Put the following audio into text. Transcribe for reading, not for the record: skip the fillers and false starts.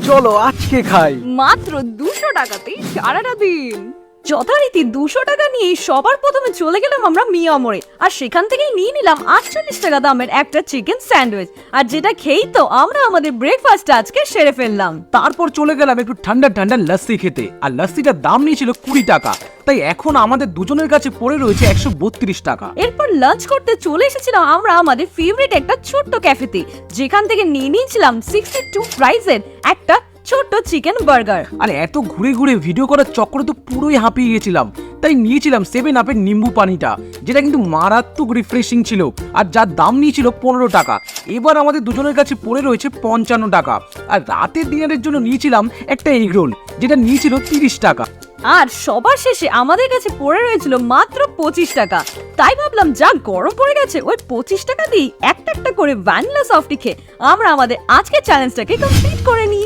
চলো আজকে খাই। মাত্র 200 টাকাতেই সারাটা দিন। যথারীতি 200 টাকা নিয়ে সবার প্রথমে চলে গেলাম আমরা মিয়া মোড়ে, আর সেখান থেকেই নিয়ে নিলাম 48 টাকা দামের একটা চিকেন স্যান্ডউইচ, আর যেটা খেয়েই তো আমরা আমাদের ব্রেকফাস্ট আজকে সেরে ফেললাম। তারপর চলে গেলাম একটু ঠান্ডা ঠান্ডা লস্যি খেতে, আর লস্যিটার দাম নিয়েছিল 20 টাকা, তাই এখন আমাদের দুজনের কাছে পড়ে রয়েছে 132 টাকা। এরপর লাঞ্চ করতে চলে এসেছিলাম আমরা আমাদের ফেভারিট একটা ছোট্ট ক্যাফেতে, যেখান থেকে নিয়ে নিয়েছিলাম 62 প্রাইসের একটা ছোট্ট চিকেন বার্গার। আর এত ঘুরে ঘুরে ভিডিও করার চক্করে তো পুরোই হাঁপিয়ে গেছিলাম, তাই নিয়েছিলাম 7 আপের নিম্বু পানিটা, যেটা কিন্তু মারাত্মক রিফ্রেশিং ছিল, আর যার দাম নিয়েছিল 15 টাকা। এবার আমাদের দুজনের কাছে পড়ে রয়েছে 55 টাকা। আর রাতের ডিনারের জন্য নিয়েছিলাম একটা এগ রোল, যেটা নিয়েছিল 30 টাকা। আর সবার শেষে আমাদের কাছে পড়ে রয়েছিল মাত্র 25 টাকা। তাই ভাবলাম যা গরম পড়ে গেছে, ওই 25 টাকা দিয়ে একটা একটা করে ভ্যানিলা সফটি খেয়ে আমরা আমাদের আজকের চ্যালেঞ্জটাকে কমপ্লিট করে নিই।